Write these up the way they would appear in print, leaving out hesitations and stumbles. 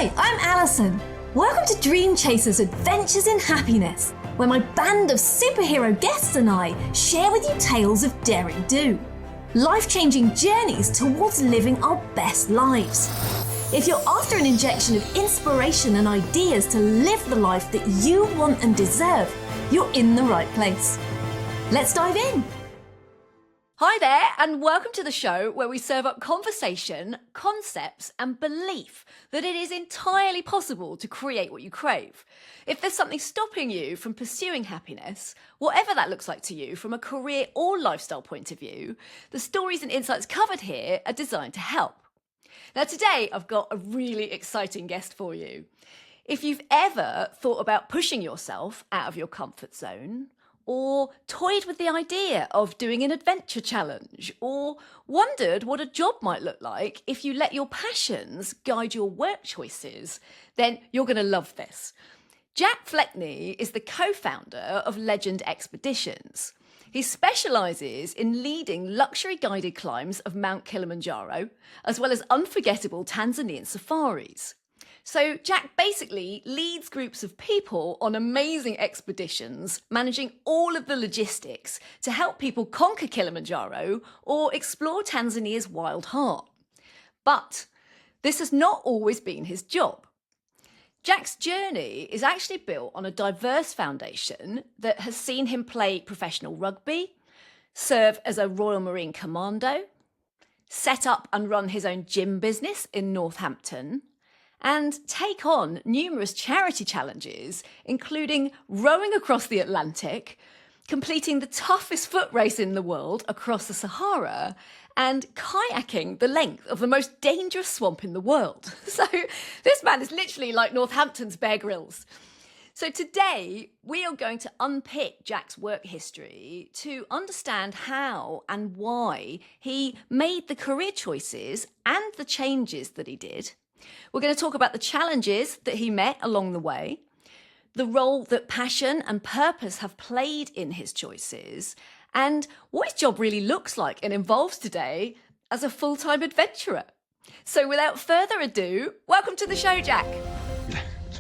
Hi, I'm Alison. Welcome to Dream Chasers Adventures in Happiness, where my band of superhero guests and I share with you tales of daring do, life-changing journeys towards living our best lives. If you're after an injection of inspiration and ideas to live the life that you want and deserve, you're in the right place. Let's dive in. Hi there, and welcome to the show where we serve up conversation, concepts, and belief that it is entirely possible to create what you crave. If there's something stopping you from pursuing happiness, whatever that looks like to you from a career or lifestyle point of view, the stories and insights covered here are designed to help. Now, today I've got a really exciting guest for you. If you've ever thought about pushing yourself out of your comfort zone, or toyed with the idea of doing an adventure challenge, or wondered what a job might look like if you let your passions guide your work choices, then you're going to love this. Jack Fleckney is the co-founder of Legend Expeditions. He specialises in leading luxury guided climbs of Mount Kilimanjaro, as well as unforgettable Tanzanian safaris. So Jack basically leads groups of people on amazing expeditions, managing all of the logistics to help people conquer Kilimanjaro or explore Tanzania's wild heart. But this has not always been his job. Jack's journey is actually built on a diverse foundation that has seen him play professional rugby, serve as a Royal Marine Commando, set up and run his own gym business in Northampton, and take on numerous charity challenges, including rowing across the Atlantic, completing the toughest foot race in the world across the Sahara, and kayaking the length of the most dangerous swamp in the world. So this man is literally like Northampton's Bear Grylls. So today we are going to unpick Jack's work history to understand how and why he made the career choices and the changes that he did. We're going to talk about the challenges that he met along the way, the role that passion and purpose have played in his choices, and what his job really looks like and involves today as a full-time adventurer. So without further ado, welcome to the show, Jack.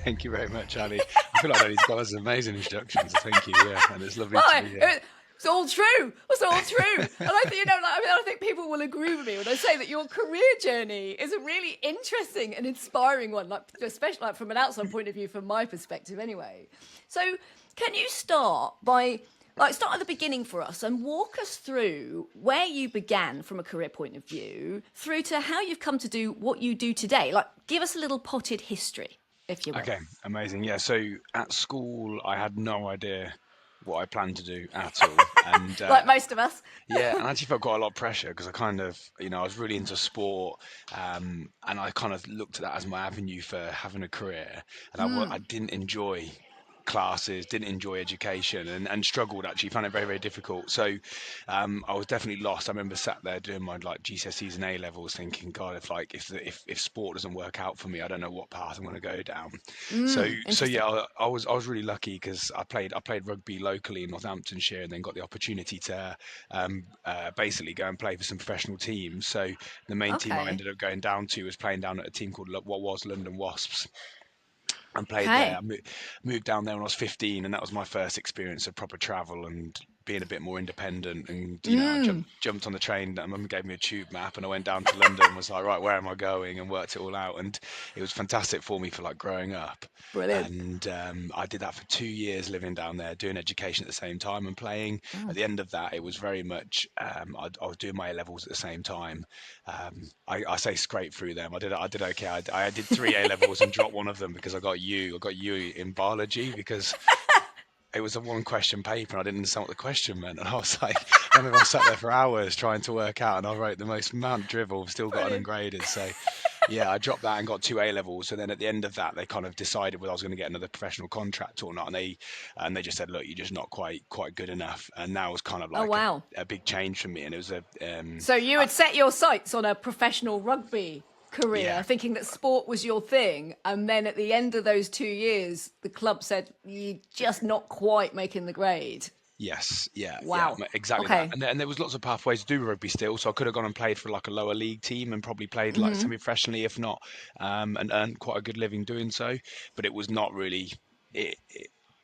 Thank you very much, Ali. I feel like these guys are amazing introductions. Thank you, yeah, and it's lovely to be here. It's all true. It's all true. And I think, I think people will agree with me when I say that your career journey is a really interesting and inspiring one, especially from an outside point of view, from my perspective anyway. So can you start at the beginning for us and walk us through where you began from a career point of view through to how you've come to do what you do today? Give us a little potted history, if you will. Okay, amazing. Yeah, so at school, I had no idea what I planned to do at all. And like most of us. Yeah, and I actually felt quite a lot of pressure because I kind of, I was really into sport, and I kind of looked at that as my avenue for having a career. And I didn't enjoy classes, didn't enjoy education, and struggled actually, found it very, very difficult. So I was definitely lost. I remember sat there doing my GCSEs and A levels thinking, God, if sport doesn't work out for me, I don't know what path I'm going to go down. So yeah, I was really lucky because I played rugby locally in Northamptonshire and then got the opportunity to basically go and play for some professional teams. So the main team I ended up going down to was playing down at a team called what was London Wasps. And played there. I moved down there when I was 15, and that was my first experience of proper travel and being a bit more independent. And I jumped on the train. And Mum gave me a tube map, and I went down to London and was like, right, where am I going? And worked it all out. And it was fantastic for me for growing up. Brilliant. And I did that for 2 years, living down there, doing education at the same time and playing. At the end of that, it was very much I was doing my A levels at the same time. I say scrape through them. I did okay. I did 3 A levels and dropped one of them because I got U in biology because it was a 1-question paper and I didn't understand what the question meant. And I was like, I remember I sat there for hours trying to work out, and I wrote the most amount of drivel, still got ungraded. So yeah, I dropped that and got 2 A levels. So then at the end of that, they kind of decided whether I was going to get another professional contract or not. And they just said, look, you're just not quite good enough. And that was kind of like a big change for me. And it was so you had set your sights on a professional rugby career, thinking that sport was your thing, and then at the end of those 2 years the club said, you're just not quite making the grade. Yes, yeah, yeah, Wow. exactly that. Okay. And there was lots of pathways to do rugby still, so I could have gone and played for like a lower league team and probably played like Hmm. semi-professionally, if not, and earned quite a good living doing so. But it was not really.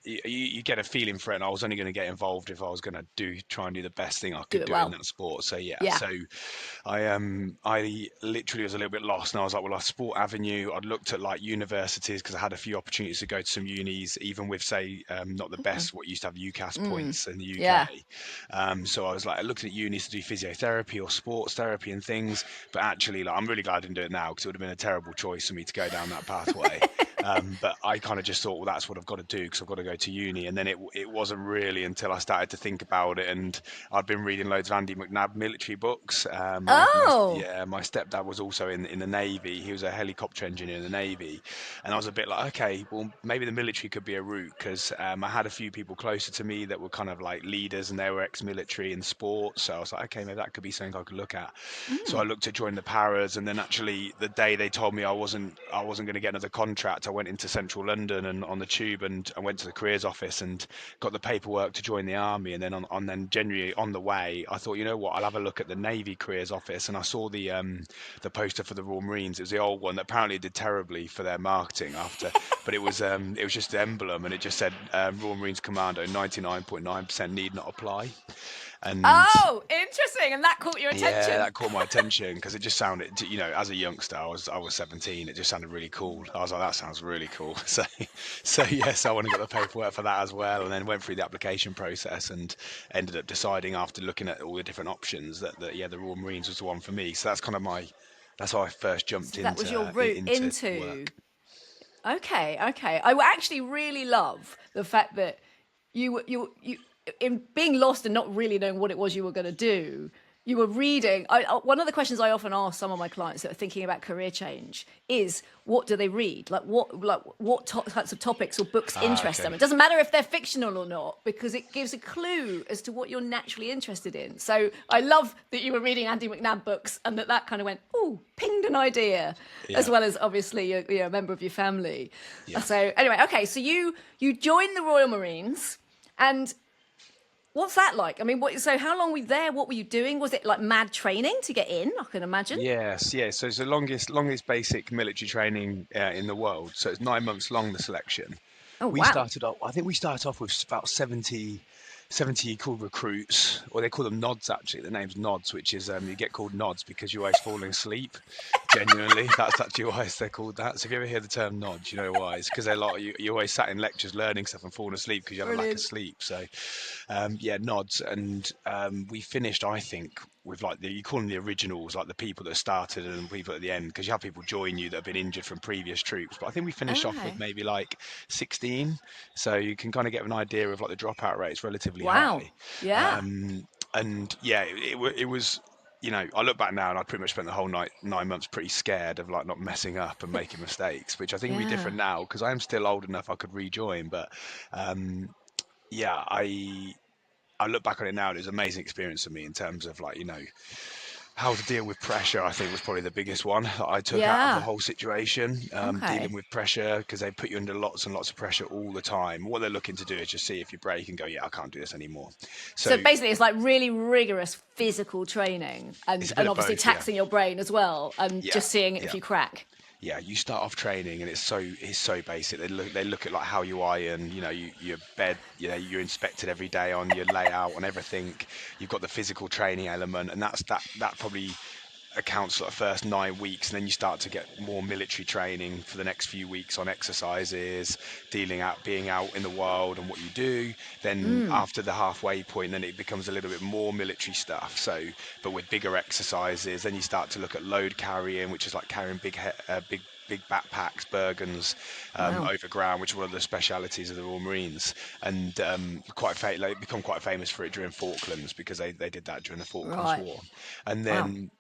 You get a feeling for it, and I was only going to get involved if I was going to try and do the best thing I Do could it do in well. that sport. So yeah, Yeah. so I literally was a little bit lost, and I was like, well, I Sport Avenue. I'd looked at like universities because I had a few opportunities to go to some unis, even with say not the best what used to have UCAS Mm. points in the Yeah. UK. So I was like, I looked at unis to do physiotherapy or sports therapy and things, but actually, like, I'm really glad I didn't do it now because it would have been a terrible choice for me to go down that pathway. But I kind of just thought, well, that's what I've got to do because I've got to go to uni. And then it wasn't really until I started to think about it, and I'd been reading loads of Andy McNab military books. Oh. My stepdad was also in the Navy. He was a helicopter engineer in the Navy, and I was a bit like, okay, well, maybe the military could be a route because I had a few people closer to me that were kind of like leaders, and they were ex-military in sports. So I was like, okay, maybe that could be something I could look at. So I Mm. looked at joining the Paras, and then actually the day they told me I wasn't going to get another contract, I went into central London and on the tube, and I went to the careers office and got the paperwork to join the army. And then then January on the way, I thought, you know what, I'll have a look at the Navy careers office, and I saw the poster for the Royal Marines. It was the old one that apparently did terribly for their marketing after, but it was just the emblem, and it just said Royal Marines Commando 99.9% need not apply. And Oh, interesting. And that caught your yeah, attention. that caught my attention because it just sounded, as a youngster, I was 17. It just sounded really cool. I was like, that sounds really cool. So yes, I went and got the paperwork for that as well, and then went through the application process and ended up deciding after looking at all the different options that yeah, the Royal Marines was the one for me. So that's kind of that's how I first jumped So that was your into route into into. work. Okay, okay. I actually really love the fact that you in being lost and not really knowing what it was you were going to do. You were reading. One of the questions I often ask some of my clients that are thinking about career change is, what do they read? Like what types of topics or books interest them? Okay. It doesn't matter if they're fictional or not, because it gives a clue as to what you're naturally interested in. So I love that you were reading Andy McNab books, and that kind of went, ooh, pinged an idea, as Yeah. well as obviously you're a member of your family. Yeah. So anyway, okay, so you joined the Royal Marines, and what's that like? I mean, so how long were you there? What were you doing? Was it like mad training to get in? I can imagine. Yes, yes. So it's the longest basic military training in the world. So it's 9 months long, the selection. Oh wow. I think we started off with about 70 called recruits, or they call them nods actually. The name's nods, which is you get called nods because you're always falling asleep. Genuinely, that's actually why they're called that. So if you ever hear the term nods, you know why. It's because they're like you always sat in lectures learning stuff and falling asleep because you have a lack of Brilliant. sleep. So yeah, nods, and we finished, I think, with like you call them the originals, like the people that started and people at the end, because you have people join you that have been injured from previous troops. But I think we finished off with Okay. maybe like 16, so you can kind of get an idea of like the dropout rate is relatively Wow. high. Yeah. And yeah, it was. I look back now and I pretty much spent the whole 9 months pretty scared of like not messing up and making mistakes, which I think would be Yeah. different now because I am still old enough I could rejoin. But yeah, I look back on it now, and it was an amazing experience for me in terms of like, how to deal with pressure. I think was probably the biggest one that I took out of the Yeah. whole situation. Dealing Okay. with pressure because they put you under lots and lots of pressure all the time. What they're looking to do is just see if you break and go, yeah, I can't do this anymore. So So basically, it's like really rigorous physical training, it's and a bit of obviously both, yeah. taxing your brain as well, and Yeah, just seeing if yeah. you crack. Yeah, you start off training and it's so basic. They look at like how you iron, your bed, you're inspected every day on your layout and everything. You've got the physical training element, and that probably accounts for the first 9 weeks, and then you start to get more military training for the next few weeks on exercises, being out in the world and what you do. Then after the halfway point, then it becomes a little bit more military stuff. So, but with bigger exercises, then you start to look at load carrying, which is like carrying big backpacks, Bergens, Wow. over ground, which are one of the specialities of the Royal Marines, and they become quite famous for it during Falklands because they did that during the Falklands Right. War, and Wow. then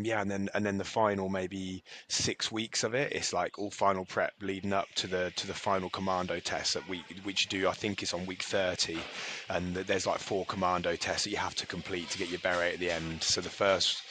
yeah, and then the final maybe 6 weeks of it, it's like all final prep leading up to the final commando test which you do. I think it's on week 30, and there's like 4 commando tests that you have to complete to get your beret at the end. So the first,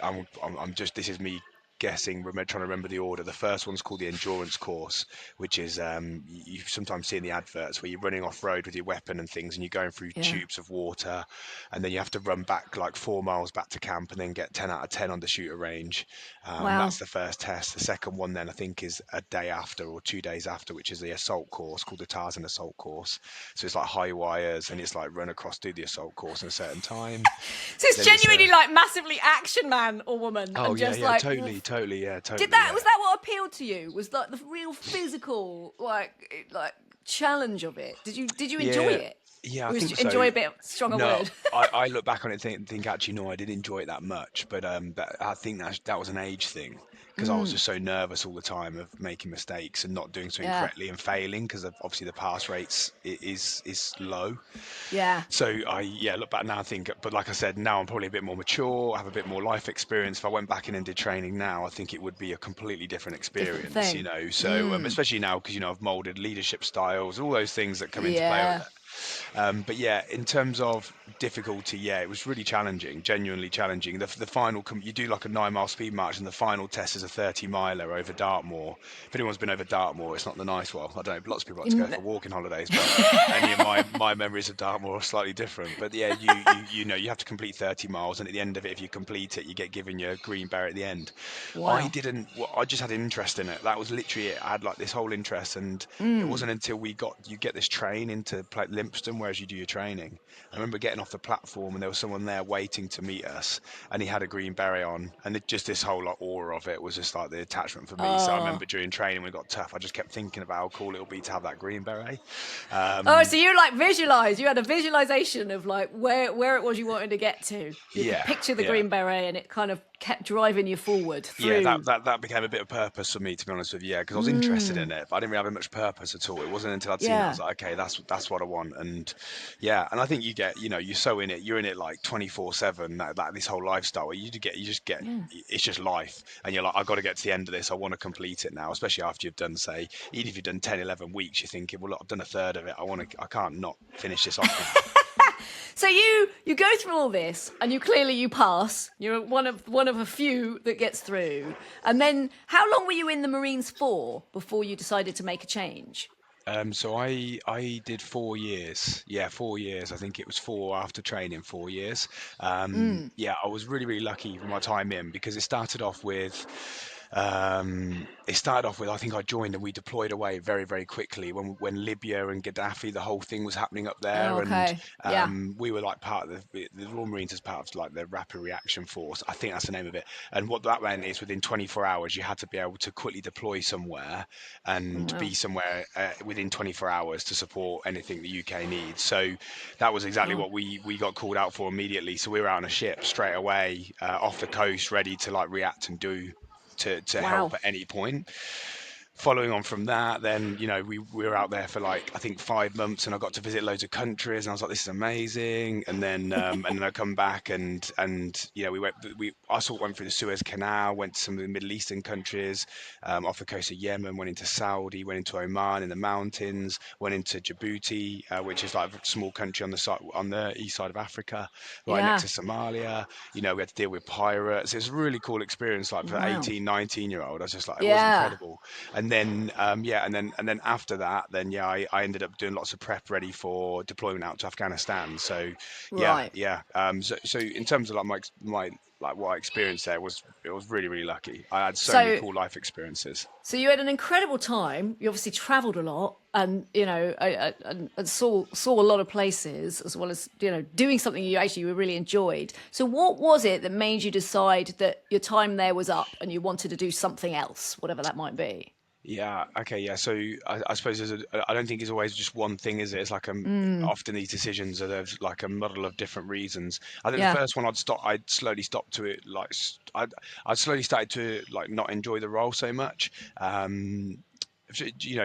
I'm just this is me guessing, trying to remember the order. The first one's called the endurance course, which is you sometimes see in the adverts where you're running off road with your weapon and things, and you're going through tubes of water, and then you have to run back like 4 miles back to camp, and then get 10 out of 10 on the shooter range. Wow. That's the first test. The second one then I think is a day after or 2 days after, which is the assault course called the 𝗘𝗏𝗧𝗦𝗛𝗏 assault course. So it's like high wires, and it's like run across, do the assault course in a certain time. So it's genuinely like massively action man or woman. Oh and yeah, just yeah, like, totally. Did that was that what appealed to you? Was like the real physical like challenge of it? Did you enjoy it? Yeah, I Or think enjoy so. a bit stronger No, word. I look back on it and think actually no, I didn't enjoy it that much. But I think that was an age thing, because I was just so nervous all the time of making mistakes and not doing something correctly and failing, because obviously the pass rates is low. Yeah. So I look back now and think, but like I said, now I'm probably a bit more mature, I have a bit more life experience. If I went back in and did training now, I think it would be a completely different experience, thing. you know. So especially now, because I've molded leadership styles, all those things that come into play with it. But yeah, in terms of difficulty, yeah, it was really challenging, genuinely challenging. The final, you do like a 9-mile speed march, and the final test is a 30-miler over Dartmoor. If anyone's been over Dartmoor, it's not the nice one. I don't know, lots of people like to go for walking holidays, but any of my memories of Dartmoor are slightly different. But yeah, you have to complete 30 miles, and at the end of it, if you complete it, you get given your green beret at the end. Wow. I just had an interest in it. That was literally it. I had like this whole interest, and it wasn't until you get this train into Limpston, whereas you do your training. I remember getting off the platform, and there was someone there waiting to meet us, and he had a green beret on, and just this whole like aura of it was just like the attachment for me. So I remember during training when it got tough, I just kept thinking about how cool it'll be to have that green beret. So you like visualized, you had a visualization of like where it was you wanted to get to. You could picture the green beret, and it kind of kept driving you forward through. Yeah, that became a bit of purpose for me, to be honest with you, because I was interested in it, but I didn't really have much purpose at all. It wasn't until I'd seen it, I was like, okay, that's what I want. And and I think you get, you're so in it, you're in it like 24/7, that this whole lifestyle where you just get it's just life, and you're like, I've got to get to the end of this, I want to complete it now, especially after you've done, say, even if you've done 10-11 weeks, you're thinking, well, look, I've done a third of it, I can't not finish this off now. So you go through all this, and you pass. You're one of a few that gets through. And then, how long were you in the Marines for before you decided to make a change? So I did 4 years. Yeah, 4 years. I think it was 4 after training, 4 years. Yeah, I was really, really lucky with my time in, because it started off with I think I joined and we deployed away very, very quickly when Libya and Gaddafi, the whole thing was happening up there. Oh, okay. And we were like part of the Royal Marines as part of like the Rapid Reaction Force. I think that's the name of it. And what that meant is within 24 hours, you had to be able to quickly deploy somewhere and be somewhere within 24 hours to support anything the UK needs. So that was exactly what we got called out for immediately. So we were out on a ship straight away off the coast, ready to like react and do to help at any point. Following on from that, then we were out there for like I think 5 months, and I got to visit loads of countries, and I was like, this is amazing. And then I come back and I sort of went through the Suez Canal, went to some of the Middle Eastern countries, off the coast of Yemen, went into Saudi, went into Oman in the mountains, went into Djibouti, which is like a small country on the east side of Africa, right next to Somalia. We had to deal with pirates. It was a really cool experience, like for 18, 19-year-old. I was just like, it was incredible. And then and then after that, I ended up doing lots of prep ready for deployment out to Afghanistan. So so in terms of like my like what I experienced there, it was really, really lucky. I had so many cool life experiences. So you had an incredible time. You obviously travelled a lot, and and saw a lot of places, as well as doing something you really enjoyed. So what was it that made you decide that your time there was up and you wanted to do something else, whatever that might be? Yeah. Okay. Yeah. So I suppose I don't think it's always just one thing, is it? It's like often these decisions are there's like a muddle of different reasons. I think the first one I'd slowly stopped to it. Like I'd slowly started to like not enjoy the role so much.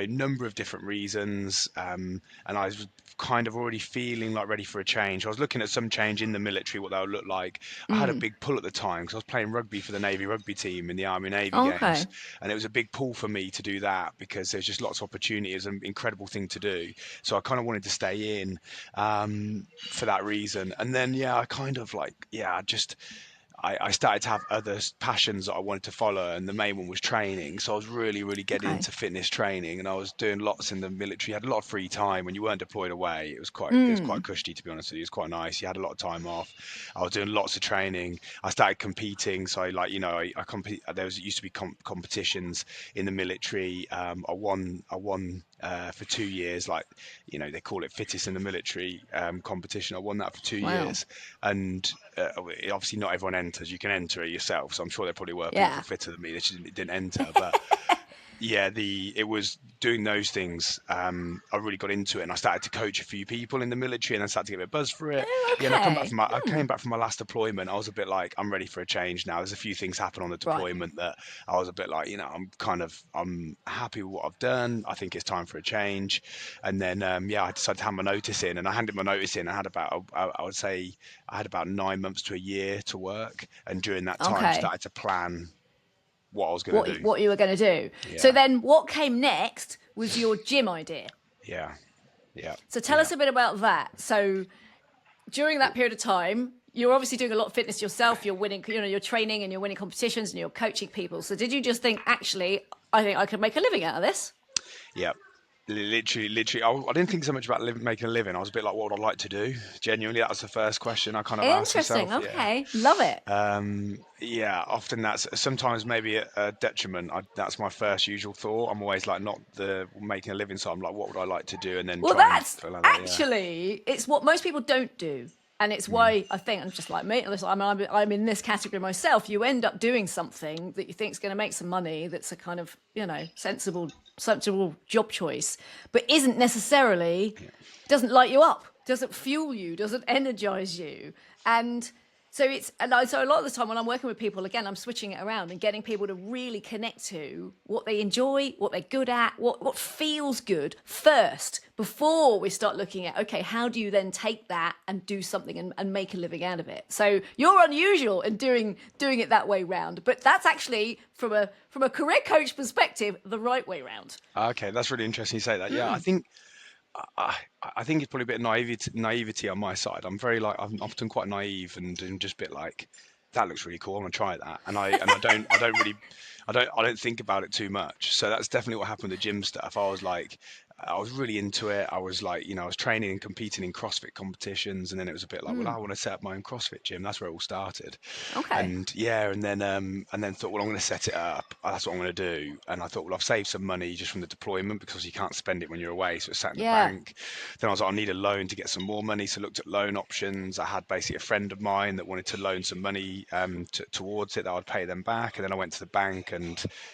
Number of different reasons, and I was kind of already feeling like ready for a change. I was looking at some change in the military, what that would look like. I had a big pull at the time because I was playing rugby for the Navy rugby team in the Army Navy games, and it was a big pull for me to do that because there's just lots of opportunities and incredible thing to do. So I kind of wanted to stay in for that reason. And then I kind of like I started to have other passions that I wanted to follow, and the main one was training. So I was really getting Okay. into fitness training, and I was doing lots in the military. Had a lot of free time when you weren't deployed away. It was quite cushy, to be honest with you. It was quite nice. You had a lot of time off. I was doing lots of training. I started competing. So I compete. There used to be competitions in the military. I won for 2 years. They call it fittest in the military competition. I won that for 2 Wow. years, and obviously not everyone enters. You can enter it yourself, so I'm sure there probably were people Yeah. fitter than me that just didn't enter. But yeah, it was doing those things. I really got into it, and I started to coach a few people in the military, and I started to get a bit of buzz for it. Oh, Yeah, and okay. I came back from my last deployment. I was a bit like, I'm ready for a change now. There's a few things happen on the Right. deployment that I was a bit like, I'm happy with what I've done. I think it's time for a change. And then I decided to hand my notice in, and I handed my notice in. I had I would say I had about 9 months to a year to work, and during that time Okay. started to plan what I was going to do. What you were going to do. So Yeah. then what came next was your gym idea. Yeah. So tell us a bit about that. So during that period of time, you're obviously doing a lot of fitness yourself. You're winning, you're training and you're winning competitions and you're coaching people. So did you just think, actually, I think I could make a living out of this? Yeah. Literally, I didn't think so much about making a living. I was a bit like, what would I like to do? Genuinely, that was the first question I kind of asked Interesting. myself. Okay. Love it. Yeah, often that's sometimes maybe a detriment. That's my first usual thought. I'm always like, not the making a living, so I'm like, what would I like to do? And then Well, try and that's fill out that, yeah. actually, it's what most people don't do. And it's why I think, I'm just like me, I'm in this category myself. You end up doing something that you think is going to make some money, that's a kind of, sensible job choice, but isn't necessarily, doesn't light you up, doesn't fuel you, doesn't energize you. And so a lot of the time when I'm working with people, again, I'm switching it around and getting people to really connect to what they enjoy, what they're good at, what feels good first, before we start looking at, okay, how do you then take that and do something and make a living out of it? So you're unusual in doing it that way round, but that's actually from a career coach perspective, the right way round. Okay, that's really interesting you say that. Yeah, I think it's probably a bit of naivety on my side. I'm often quite naive and just a bit like, that looks really cool. I'm gonna try that, and I don't think about it too much. So that's definitely what happened with the gym stuff. I was really into it. I was like, I was training and competing in CrossFit competitions, and then it was a bit like, well, I want to set up my own CrossFit gym. That's where it all started. Okay. And yeah, and then thought, well, I'm going to set it up. That's what I'm going to do. And I thought, well, I've saved some money just from the deployment, because you can't spend it when you're away, so it's sat in the bank. Then I was like, I need a loan to get some more money, so I looked at loan options. I had basically a friend of mine that wanted to loan some money towards it that I'd pay them back. And then I went to the bank,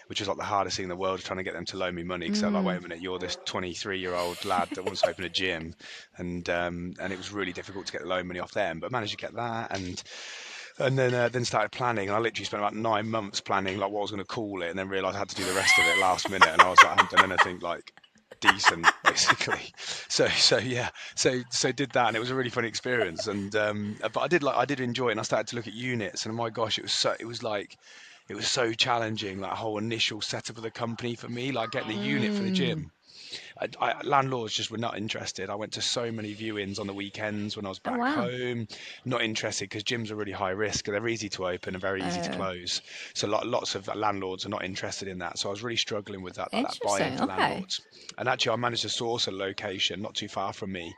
which was like the hardest thing in the world, trying to get them to loan me money, because they're like, wait a minute, you're this 23-year-old lad that wants to open a gym, and it was really difficult to get the loan money off them, but managed to get that, and then started planning. And I literally spent about 9 months planning like what I was going to call it, and then realised I had to do the rest of it last minute, and I was like, I haven't done anything like decent, basically. So did that, and it was a really fun experience. And but I did enjoy it, and I started to look at units, and my gosh, it was so challenging, that whole initial setup of the company for me, like getting the unit for the gym. Landlords just were not interested. I went to so many viewings on the weekends when I was back home, not interested, because gyms are really high risk. They're easy to open and very easy to close. So lots of landlords are not interested in that. So I was really struggling with that buy-in for landlords. And actually, I managed to source a location not too far from me,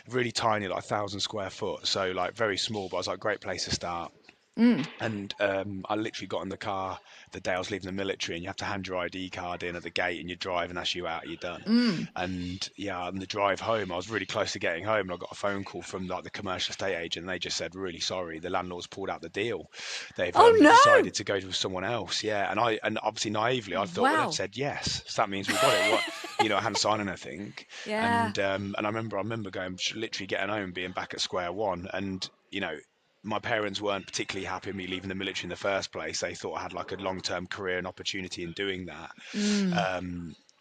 really tiny, like 1,000 square foot. So like very small, but I was like, great place to start. And I literally got in the car the day I was leaving the military, and you have to hand your ID card in at the gate, and you drive, and that's you out, you're done. And yeah, on the drive home, I was really close to getting home, and I got a phone call from like the commercial estate agent, and they just said, really sorry, the landlord's pulled out the deal. They've decided to go with someone else. Yeah, and obviously naively, I thought, well, they've said yes, so that means we've got it. What, I hadn't signed anything. And I remember going, literally getting home, being back at square one, and my parents weren't particularly happy with me leaving the military in the first place. They thought I had like a long-term career and opportunity in doing that.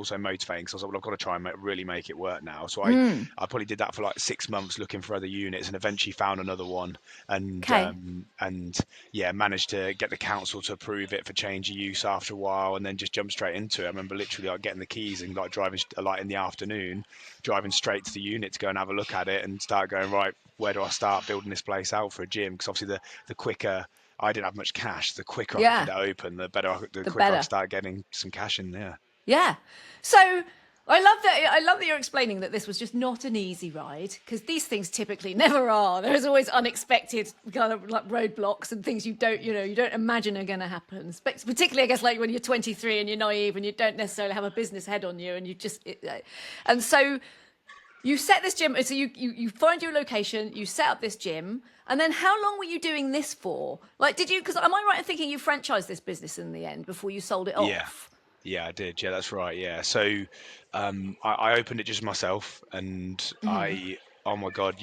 also motivating because I was like, well, I've got to try and really make it work now. So Mm. I probably did that for like 6 months looking for other units, and eventually found another one, and Okay. yeah, managed to get the council to approve it for change of use after a while, and then just jumped straight into it. I remember literally like getting the keys and like driving like in the afternoon, driving straight to the unit to go and have a look at it and start going, right, where do I start building this place out for a gym? Because obviously the quicker I didn't have much cash, the quicker I could Yeah. get it open, the The quicker I could better. start getting some cash in there. Yeah. So I love that you're explaining that this was just not an easy ride, because these things typically never are. There's always unexpected kind of like roadblocks and things you don't imagine are going to happen. Particularly, I guess, like when you're 23 and you're naive and you don't necessarily have a business head on you, and and so you set this gym. So you find your location, you set up this gym, and then how long were you doing this for? Like, did you? Because am I right in thinking you franchised this business in the end before you sold it Yeah. off? Yeah, I did. Yeah, that's right. Yeah. So I opened it just myself, and oh my God,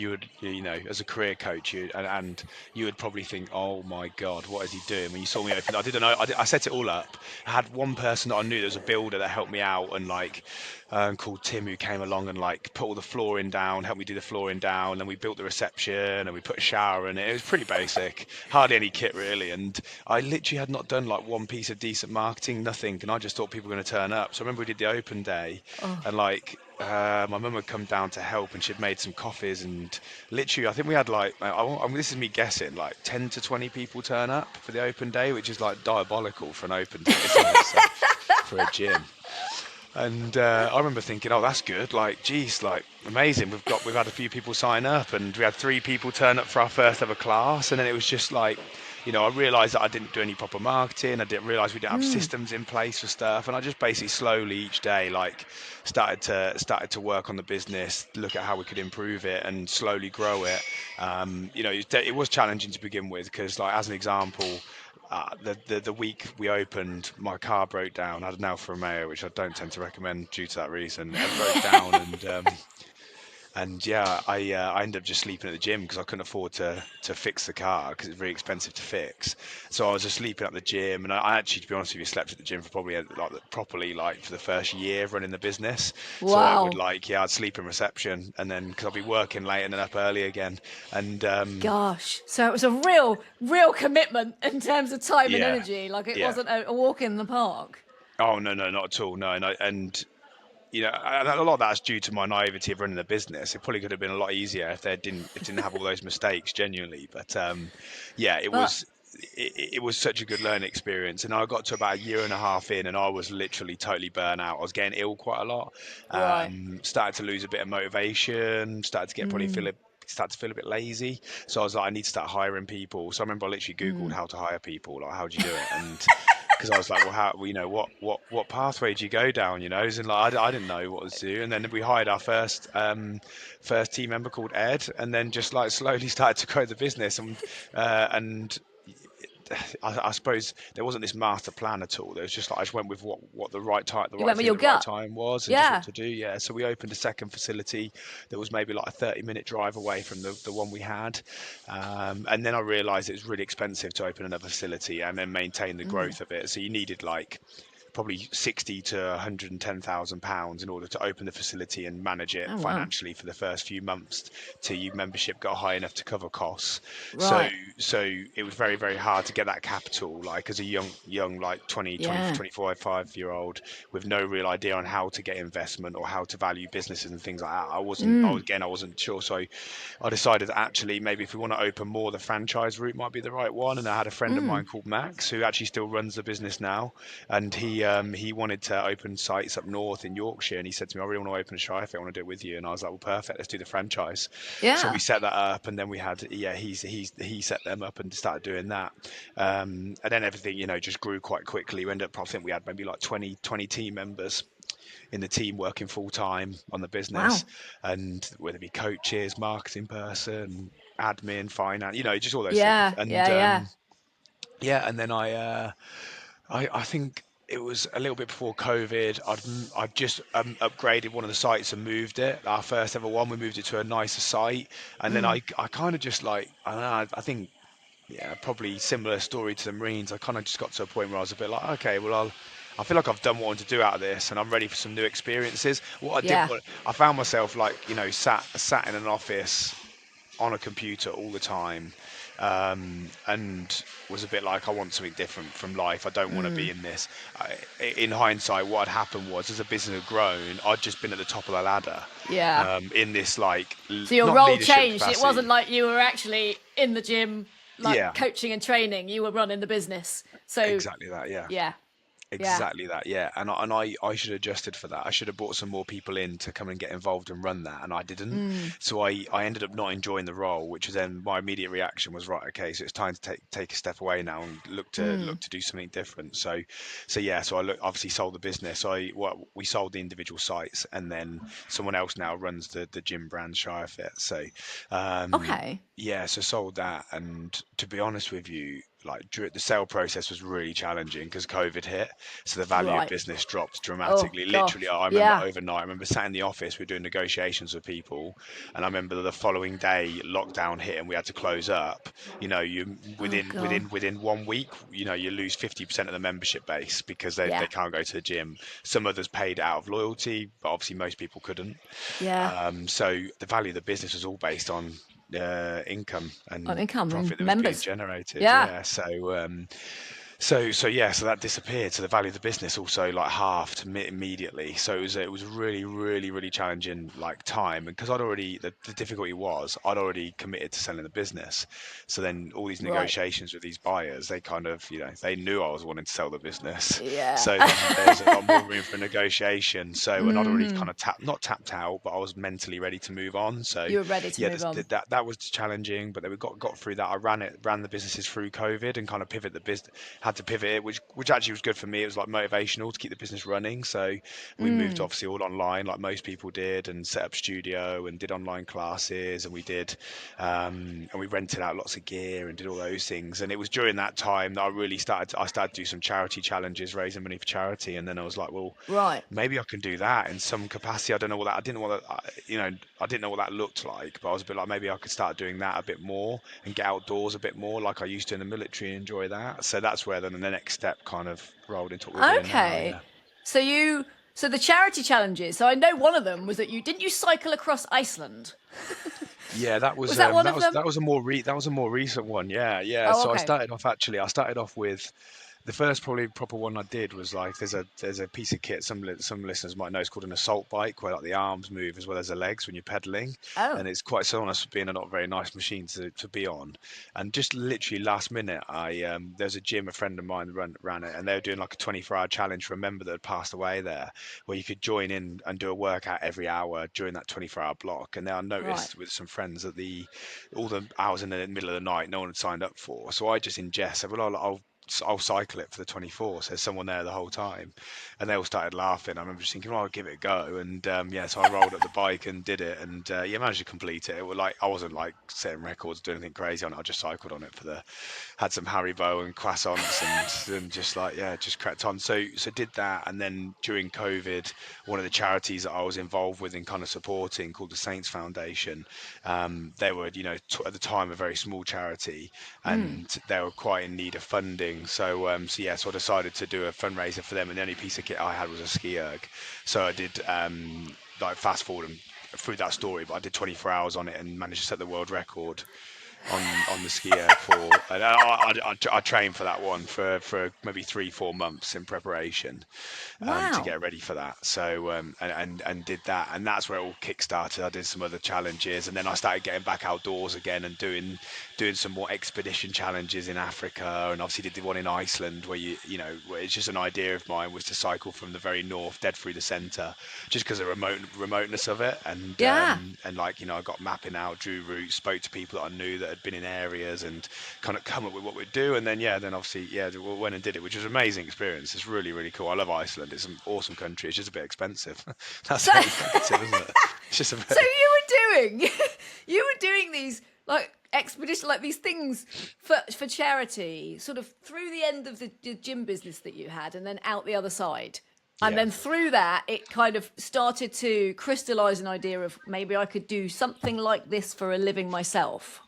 as a career coach, and you would probably think, oh my God, what is he doing? When you saw me open, I didn't know. I set it all up. I had one person that I knew, there was a builder that helped me out, and like called Tim, who came along and like put all the flooring down, helped me do the flooring down. And then we built the reception, and we put a shower in it. It was pretty basic, hardly any kit really. And I literally had not done like one piece of decent marketing, nothing. And I just thought people were going to turn up. So I remember we did the open day, and like my mum had come down to help, and she'd made some coffees, and literally I think we had like this is me guessing, like 10 to 20 people turn up for the open day, which is like diabolical for an open day, isn't it? So, for a gym. And I remember thinking, oh, that's good. Like, geez, like amazing. We've had a few people sign up, and we had 3 people turn up for our first ever class. And then it was just like, I realised that I didn't do any proper marketing. I didn't realise we didn't have systems in place for stuff. And I just basically slowly each day, like, started to work on the business, look at how we could improve it, and slowly grow it. It was challenging to begin with because, like, as an example. The week we opened, my car broke down. I had an Alfa Romeo, which I don't tend to recommend due to that reason. It broke down, and yeah, I ended up just sleeping at the gym because I couldn't afford to fix the car because it's very expensive to fix. So I was just sleeping at the gym, and I actually, to be honest with you, slept at the gym for probably properly for the first year of running the business. So I would Wow. I'd sleep in reception, and then because I'd be working late and then up early again, and Gosh. So it was a real commitment in terms of time and yeah, energy. Like, it yeah. wasn't a walk in the park. Oh no, not at all. No, and and a lot of that's due to my naivety of running a business. It probably could have been a lot easier if it didn't have all those mistakes, genuinely. But yeah, But it was such a good learning experience. And I got to about a year and a half in, and I was literally totally burnt out. I was getting ill quite a lot. right. Started to lose a bit of motivation. Started to get start to feel a bit lazy. So I was like, I need to start hiring people. So I remember I literally Googled how to hire people, like how do you do it, and because I was like, well, how, what pathway do you go down, And like, I didn't know what to do. And then we hired our first team member called Ed, and then just like slowly started to grow the business. And I suppose there wasn't this master plan at all. There was just like I just went with what the right time, the You right went with thing your at the right gut. time was, and just Yeah. what to do. Yeah. So we opened a second facility that was maybe like a 30-minute drive away from the one we had, and then I realised it was really expensive to open another facility and then maintain the growth of it. So you needed like probably 60 to 110,000 pounds in order to open the facility and manage it Oh, wow. financially for the first few months till your membership got high enough to cover costs. So Right. it was very, very hard to get that capital, like as a young like 20 Yeah. 25 5-year-old with no real idea on how to get investment or how to value businesses and things like that. I wasn't sure. So I decided that actually maybe if we want to open more, the franchise route might be the right one. And I had a friend of mine called Max who actually still runs the business now, and he wanted to open sites up north in Yorkshire, and he said to me, I really want to open a Shire, I want to do it with you. And I was like, well, perfect, let's do the franchise. So we Yeah. set that up, and then we had he set them up and started doing that, and then everything just grew quite quickly. We ended up, I think we had maybe like 20 team members in the team working full time on the business, Wow. and whether it be coaches, marketing person, admin, finance, just all those things. Yeah. And Yeah. Yeah. yeah, and then I think it was a little bit before COVID. I'd just upgraded one of the sites and moved it. Our first ever one, we moved it to a nicer site, and then I kind of just like I don't know. I think yeah, probably similar story to the Marines. I kind of just got to a point where I was a bit like, okay, well I feel like I've done what I want to do out of this, and I'm ready for some new experiences. What I didn't Yeah. want, I found myself like sat in an office on a computer all the time, and was a bit like I want something different from life. I don't want to be in this. In hindsight, what had happened was, as the business had grown, I'd just been at the top of the ladder, Yeah. in this like So your not role leadership changed. It capacity. wasn't like you were actually in the gym, like Yeah, coaching and training. You were running the business. So exactly that. Yeah. yeah, yeah. Exactly that, yeah. And I should have adjusted for that. I should have brought some more people in to come and get involved and run that, and I didn't. So I ended up not enjoying the role, which is then my immediate reaction was, right, okay, so it's time to take a step away now and look to do something different. So yeah, so obviously sold the business. We sold the individual sites, and then someone else now runs the gym brand 𝗧𝗛𝗓. So Okay. yeah, so sold that, and to be honest with you, like the sale process was really challenging because COVID hit, so the value of Right. business dropped Oh dramatically. Literally, gosh. I remember Yeah. overnight. I remember sat in the office, we were doing negotiations with people, and I remember the following day lockdown hit and we had to close up. You Oh god. within 1 week, you lose 50% of the membership base because they Yeah. can't go to the gym. Some others paid out of loyalty, but obviously most people couldn't. Yeah. So the value of the business was all based on income On and income and profit that was being members. generated. Yeah. Yeah. So yeah, so that disappeared. So the value of the business also like halved immediately. So it was really, really, really challenging like time. And because the difficulty was I'd already committed to selling the business. So then all these Right. negotiations with these buyers, they kind of, they knew I was wanting to sell the business. Yeah. So then there's a lot more room for negotiation. So, and I'd already kind of not tapped out, but I was mentally ready to move on. So You were ready to yeah, move on. that was challenging, but then we got through that. I ran the businesses through COVID and kind of had to pivot it, which actually was good for me. It was like motivational to keep the business running. So we moved obviously all online, like most people did, and set up studio and did online classes, and and we rented out lots of gear and did all those things. And it was during that time that I started to do some charity challenges, raising money for charity. And then I was like, well, Right. maybe I can do that in some capacity. I don't know what that. I didn't know what that. I didn't know what that looked like, but I was a bit like, maybe I could start doing that a bit more and get outdoors a bit more, like I used to in the military, and enjoy that. So that's where then the next step kind of rolled into what we're doing now. Okay. Yeah. So the charity challenges. So I know one of them was that you cycle across Iceland? Yeah, that was that one that of was them? that was a more recent one. Yeah, yeah. Oh, So okay. I started off with the first probably proper one I did was like there's a piece of kit some listeners might know, it's called an assault bike, where like the arms move as well as the legs when you're pedaling, Oh, and it's quite sonorous for being a not very nice machine to be on. And just literally last minute, there's a gym, a friend of mine ran it, and they were doing like a 24-hour challenge for a member that had passed away there, where you could join in and do a workout every hour during that 24-hour block. And then I right. noticed with some friends that all the hours in the middle of the night no one had signed up for, so I just in jest said, well, I'll cycle it for the 24. So there's someone there the whole time, and they all started laughing. I remember just thinking, well, I'll give it a go. And yeah, so I rolled up the bike and did it, and yeah, managed to complete it. It was like I wasn't like setting records, doing anything crazy on it. I just cycled on it had some Haribo and croissants, and just like just cracked on. So did that, and then during COVID, one of the charities that I was involved with and kind of supporting, called the Saints Foundation, they were at the time a very small charity, and they were quite in need of funding. So I decided to do a fundraiser for them, and the only piece of kit I had was a 𝗧𝗛𝗓𝗏. So I did like fast forward through that story, but I did 24 hours on it and managed to set the world record on the skier and I trained for that one for maybe 3-4 months in preparation, to Wow. get ready for that. So and did that, and that's where it all kick-started. I did some other challenges, and then I started getting back outdoors again and doing some more expedition challenges in Africa, and obviously did the one in Iceland where where it's just an idea of mine was to cycle from the very north dead through the center, just because of the remoteness of it. Yeah. And like I got mapping out, drew routes, spoke to people that I knew that had been in areas, and kind of come up with what we'd do. And then obviously we went and did it, which was an amazing experience. It's really, really cool. I love Iceland. It's an awesome country. It's just a bit expensive. That's So, the only negative, isn't it? It's just a bit. so you were doing these like expedition, like these things for charity, sort of through the end of the gym business that you had, and then out the other side. And then through that, it kind of started to crystallize an idea of maybe I could do something like this for a living myself.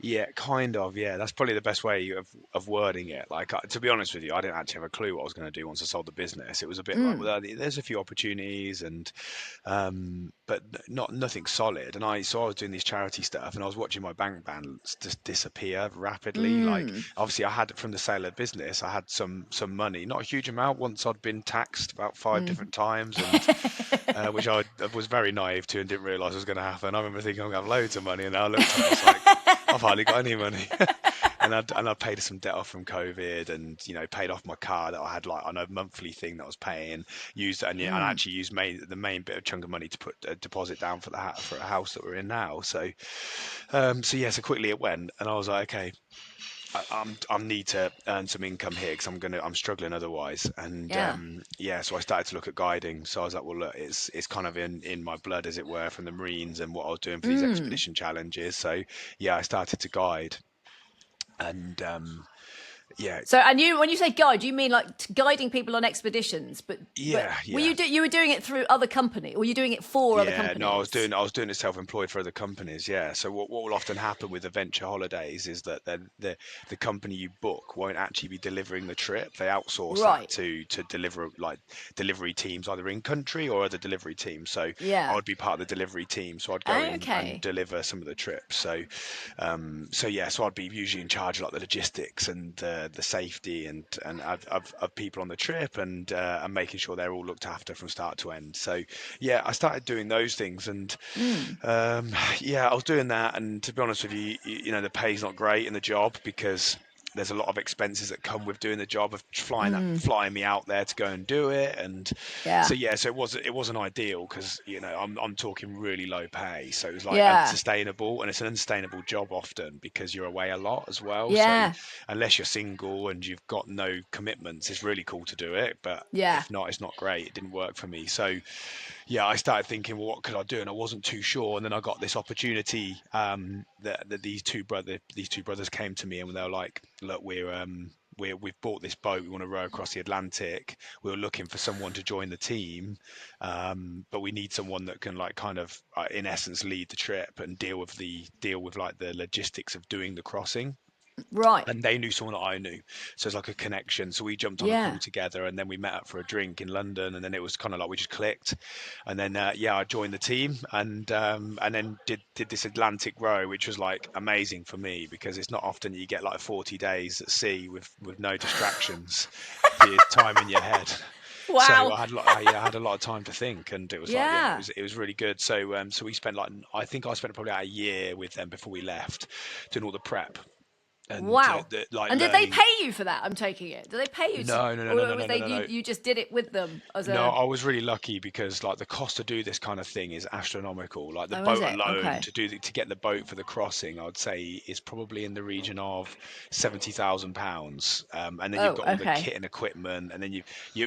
Yeah, kind of. Yeah, that's probably the best way of wording it. Like, to be honest with you, I didn't actually have a clue what I was going to do once I sold the business. It was a bit like, well, there's a few opportunities, and but nothing solid. And so I was doing this charity stuff, and I was watching my bank balance just disappear rapidly. Like, obviously, I had from the sale of business, I had some money, not a huge amount. Once I'd been taxed about 5 different times, and which I was very naive to and didn't realise was going to happen. I remember thinking I'm going to have loads of money, and I looked at it, I was like, I've hardly got any money. and I paid some debt off from COVID, and paid off my car that I had, like, on a monthly thing that I was paying, and actually used the main bit of chunk of money to put a deposit down for a house that we're in now. So so quickly it went, and I was like, okay, I need to earn some income here because I'm struggling otherwise. And so I started to look at guiding. So I was like, well, look, it's kind of in my blood, as it were, from the Marines and what I was doing for these expedition challenges. So I started to guide, and So, and when you say guide, you mean like guiding people on expeditions? But you were doing it through other companies, or were you doing it for other companies? No, I was doing it self-employed for other companies. Yeah. So what will often happen with adventure holidays is that the company you book won't actually be delivering the trip. They outsource that to deliver, like, delivery teams either in country or other delivery teams. So I would be part of the delivery team. So I'd go in and deliver some of the trips. So I'd be usually in charge of, like, the logistics and the safety and of people on the trip, and making sure they're all looked after from start to end. So I started doing those things, and I was doing that. And to be honest with you, the pay's not great in the job, because there's a lot of expenses that come with doing the job of flying me out there to go and do it. And so it wasn't ideal, because I'm talking really low pay, so it was like unsustainable, and it's an unsustainable job often because you're away a lot as well. So unless you're single and you've got no commitments, it's really cool to do it, but if not, it's not great. It didn't work for me. So I started thinking, well, what could I do? And I wasn't too sure. And then I got this opportunity that these two brothers came to me, and they were like, look, we've bought this boat. We want to row across the Atlantic. We were looking for someone to join the team, but we need someone that can, like, kind of in essence lead the trip and deal with like the logistics of doing the crossing. Right. And they knew someone that I knew, so it's like a connection. So we jumped on a call together, and then we met up for a drink in London, and then it was kind of like we just clicked. And then I joined the team, and then did this Atlantic row, which was, like, amazing for me, because it's not often you get, like, 40 days at sea with no distractions for your time in your head. Wow. So I had a lot of time to think, and it was it was really good. So we spent, like, I think I spent probably about a year with them before we left, doing all the prep. And wow. And did they learning. pay you for that? I'm taking it. Did they pay you? No. You just did it with them as No, I was really lucky, because, like, the cost to do this kind of thing is astronomical. Like, the boat alone, to get the boat for the crossing, I would say is probably in the region of £70,000. And then you've got all the kit and equipment, and then you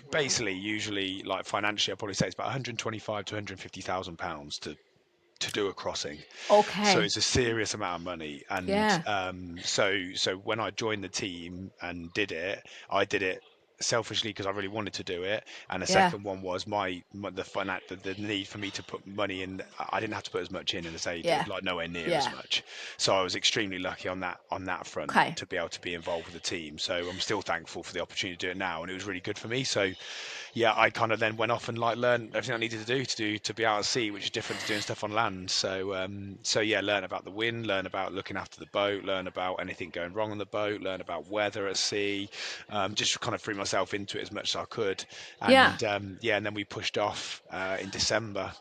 basically, usually, like, financially, I'd probably say it's about £125,000 to £150,000 to do a crossing. Okay. So it's a serious amount of money. And so when I joined the team and did it, I did it selfishly because I really wanted to do it, and the second one was the need for me to put money in. I didn't have to put as much in as they did, like nowhere near as much. So I was extremely lucky on that front to be able to be involved with the team. So I'm still thankful for the opportunity to do it now, and it was really good for me. So I kind of then went off and, like, learned everything I needed to be out at sea, which is different to doing stuff on land. So learn about the wind, learn about looking after the boat, learn about anything going wrong on the boat, learn about weather at sea, just kind of threw myself into it as much as I could. And and then we pushed off in December.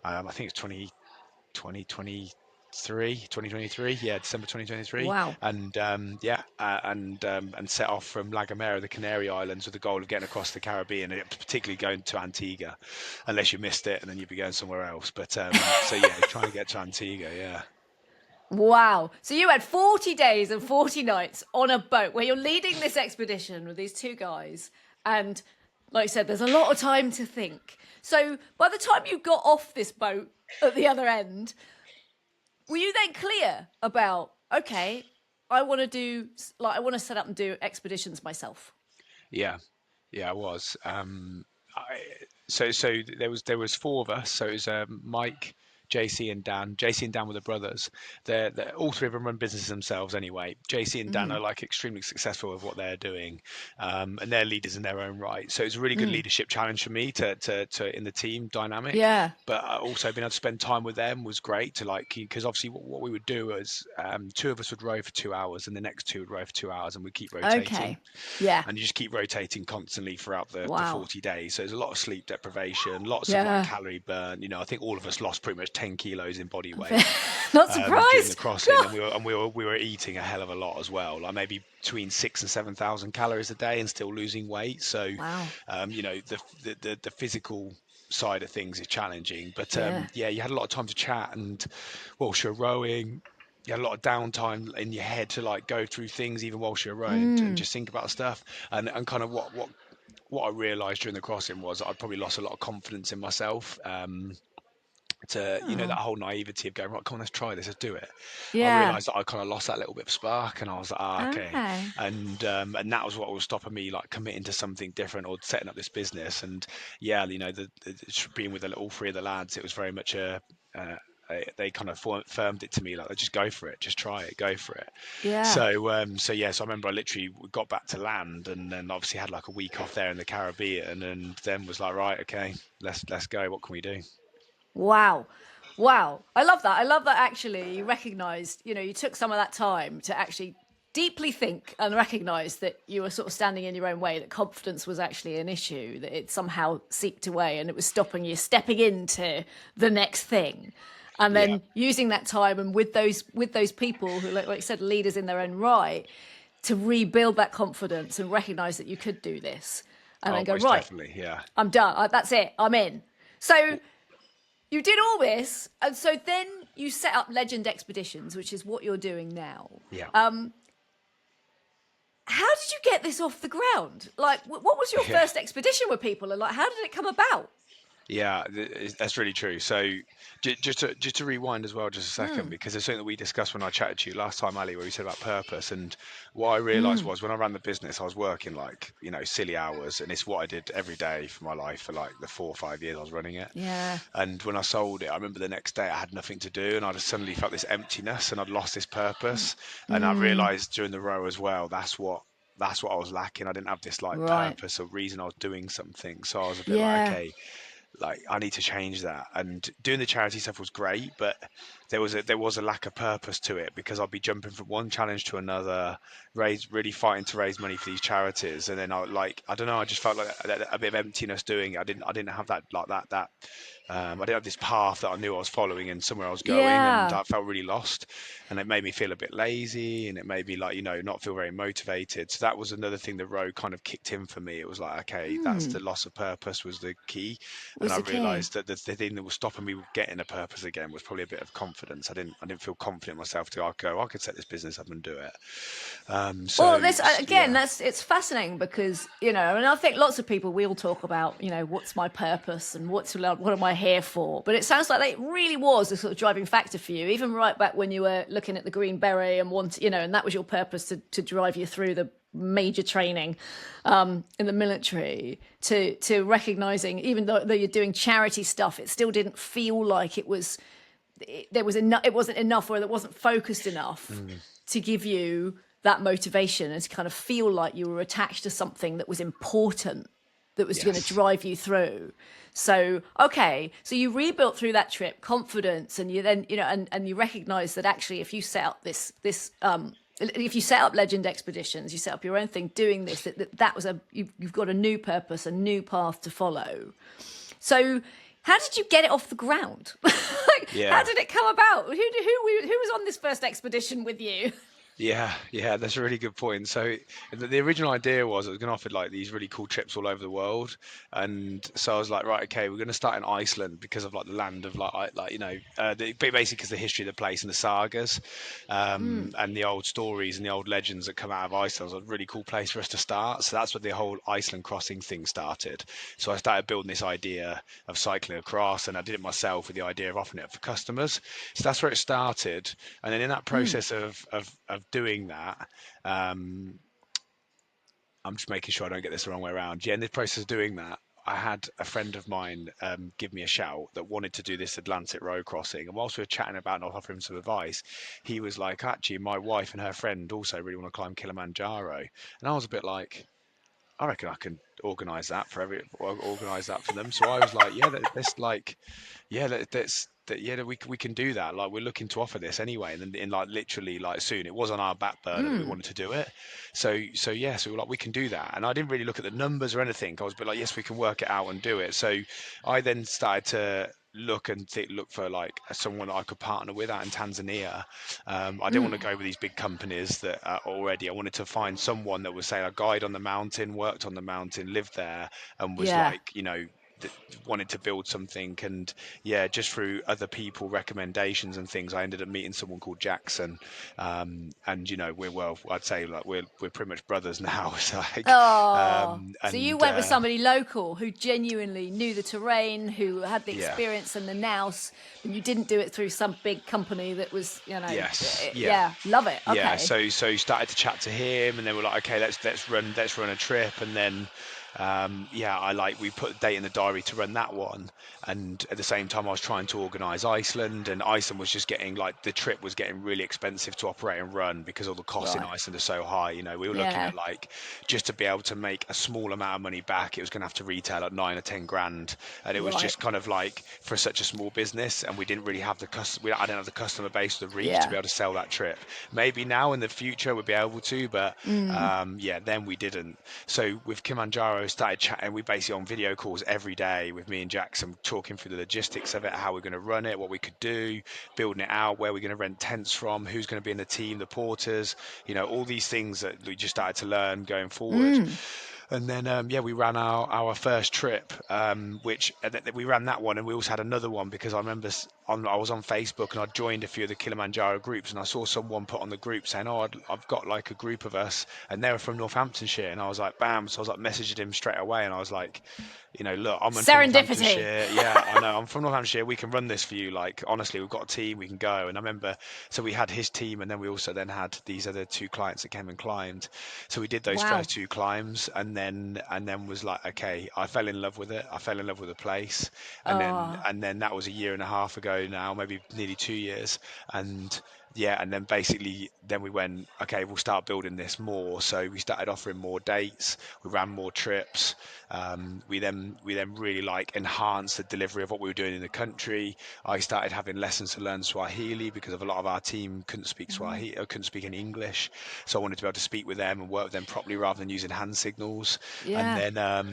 I think it's 2023, December 2023. Wow. And and set off from La Gomera, the Canary Islands, with the goal of getting across the Caribbean, and particularly going to Antigua, unless you missed it, and then you'd be going somewhere else. But trying to get to Antigua. Wow. So you had 40 days and 40 nights on a boat where you're leading this expedition with these two guys. And like I said, there's a lot of time to think. So by the time you got off this boat at the other end, were you then clear about okay, I want to set up and do expeditions myself. Yeah, yeah, I was. So there was four of us. So it was Mike, JC, and Dan. JC and Dan were the brothers. They're all three of them run businesses themselves anyway. JC and Dan are like extremely successful with what they're doing, and they're leaders in their own right. So it's a really good leadership challenge for me to in the team dynamic. Yeah. But also being able to spend time with them was great. To like, because obviously what we would do was two of us would row for 2 hours, and the next two would row for 2 hours, and we'd keep rotating. Okay. Yeah. And you just keep rotating constantly throughout the 40 days. So there's a lot of sleep deprivation, lots of like calorie burn. You know, I think all of us lost pretty much 10 kilos in body weight. Not surprised. During the crossing, and we were eating a hell of a lot as well. Like maybe between 6,000 and 7,000 calories a day, and still losing weight. So, you know, the physical side of things is challenging. But you had a lot of time to chat, and whilst you're rowing, you had a lot of downtime in your head to like go through things even whilst you're rowing and just think about stuff. And kind of what I realised during the crossing was that I'd probably lost a lot of confidence in myself. You know, that whole naivety of going, right, come on, let's try this, let's do it. Yeah. I realised that I kind of lost that little bit of spark, and I was like, okay. And that was what was stopping me like committing to something different or setting up this business. And yeah, you know, being with all three of the lads, it was very much they kind of firmed it to me, like, just go for it, just try it, go for it. Yeah. So I remember I literally got back to land, and then obviously had like a week off there in the Caribbean, and then was like, right, okay, let's go. What can we do? Wow. I love that. Actually you recognized, you know, you took some of that time to actually deeply think and recognize that you were sort of standing in your own way, that confidence was actually an issue, that it somehow seeped away and it was stopping you stepping into the next thing. And then using that time and with those people who, like you said, leaders in their own right, to rebuild that confidence and recognize that you could do this, and then go, right, definitely, yeah, I'm done. That's it. I'm in. So you did all this, and so then you set up Legend Expeditions, which is what you're doing now. Yeah. How did you get this off the ground? Like, what was your first expedition with people, and like, how did it come about? Yeah, that's really true. So just to rewind as well, just a second, because there's something that we discussed when I chatted to you last time, Ali, where we said about purpose. And what I realized was when I ran the business, I was working like, you know, silly hours, and it's what I did every day for my life for like the 4 or 5 years I was running it. Yeah. And when I sold it, I remember the next day I had nothing to do, and I just suddenly felt this emptiness, and I'd lost this purpose. And I realized during the row as well, that's what I was lacking. I didn't have this like purpose or reason I was doing something. So I was a bit like, okay, like I need to change that. And doing the charity stuff was great, but there was a lack of purpose to it, because I'd be jumping from one challenge to another, really fighting to raise money for these charities, and then I don't know, I just felt like a bit of emptiness doing it. I didn't have that I didn't have this path that I knew I was following and somewhere I was going, and I felt really lost, and it made me feel a bit lazy, and it made me like, you know, not feel very motivated. So that was another thing that row kind of kicked in for me. It was like, okay, that's the loss of purpose was the key. And I realized that the thing that was stopping me getting a purpose again was probably a bit of confidence. I didn't feel confident myself to go, I could set this business up and do it. It's fascinating, because, you know, and I think lots of people, we all talk about, you know, what's my purpose and what am I here for? But it sounds like it really was a sort of driving factor for you, even right back when you were looking at the Green Beret and and that was your purpose to drive you through the major training in the military, to recognizing, even though you're doing charity stuff, it still didn't feel like it wasn't enough, or it wasn't focused enough to give you that motivation, and to kind of feel like you were attached to something that was important, that was going to drive you through. So, okay, so you rebuilt through that trip confidence, and you then, you know, and you recognize that actually if you set up if you set up Legend Expeditions, you set up your own thing doing this, that was you've got a new purpose, a new path to follow. So how did you get it off the ground? How did it come about? Who was on this first expedition with you? Yeah, that's a really good point. So the original idea was I was going to offer like these really cool trips all over the world, and so I was like, right, okay, we're going to start in Iceland because of like the land of basically because the history of the place and the sagas, and the old stories and the old legends that come out of Iceland. It was a really cool place for us to start. So that's where the whole Iceland crossing thing started. So I started building this idea of cycling across, and I did it myself with the idea of offering it for customers. So that's where it started, and then in that process of doing that, um, I'm just making sure I don't get this the wrong way around. Yeah, in the process of doing that, I had a friend of mine give me a shout that wanted to do this Atlantic road crossing. And whilst we were chatting about it and I offered him some advice, he was like, actually, my wife and her friend also really want to climb Kilimanjaro. And I was a bit like, I reckon I can organize that for them. So I was like, yeah, that's like, yeah, that's that. Yeah, that we can do that. Like, we're looking to offer this anyway, and then in like literally like soon, it was on our back burner that we wanted to do it. So we were like, we can do that. And I didn't really look at the numbers or anything. I was a bit like, yes, we can work it out and do it. So I then started to look for like someone that I could partner with out in Tanzania. I didn't want to go with these big companies that are already. I wanted to find someone that was, say, a guide on the mountain, worked on the mountain, lived there, and was Yeah. like, wanted to build something. And yeah, just through other people recommendations and things, I ended up meeting someone called Jackson. And I'd say like we're pretty much brothers now. It's like, Oh, so you and went with somebody local who genuinely knew the terrain, who had the yeah. experience and the nous, and you didn't do it through some big company that was, Yes. yeah, love it. Okay. Yeah, so started to chat to him, and then we're like, okay, let's run a trip, and then we put a date in the diary to run that one, and at the same time I was trying to organise Iceland, and Iceland was just getting like the trip was getting really expensive to operate and run because all the costs in Right. Iceland are so high. We were looking Yeah. at like just to be able to make a small amount of money back, it was going to have to retail at 9 or 10 grand, and it was Right. just kind of like for such a small business, and we didn't really have I didn't have the customer base, the reach to Yeah. be able to sell that trip. Maybe now in the future we'll be able to, but then we didn't. So with Kilimanjaro, started chatting. We basically on video calls every day with me and Jackson, talking through the logistics of it, how we're going to run it, what we could do, building it out, where we're going to rent tents from, who's going to be in the team, the porters, all these things that we just started to learn going forward. And then we ran our first trip, we ran that one, and we also had another one because I remember I was on Facebook and I joined a few of the Kilimanjaro groups, and I saw someone put on the group saying, "Oh, I've got like a group of us," and they were from Northamptonshire, and I was like, "Bam!" So I was like messaging him straight away, and I was like, "Look, I'm from Serendipity. Northamptonshire. Yeah, I know, I'm from Northamptonshire. We can run this for you. Like, honestly, we've got a team. We can go." And I remember, so we had his team, and then we also then had these other two clients that came and climbed. So we did those Wow. first two climbs, and then was like, okay, I fell in love with it. I fell in love with the place, and then that was a year and a half ago now, maybe nearly 2 years, and yeah, and then basically then we went, okay, we'll start building this more. So we started offering more dates, we ran more trips, we then really like enhanced the delivery of what we were doing in the country. I started having lessons to learn Swahili because of a lot of our team couldn't speak Swahili or couldn't speak any English, so I wanted to be able to speak with them and work with them properly rather than using hand signals. And Yeah.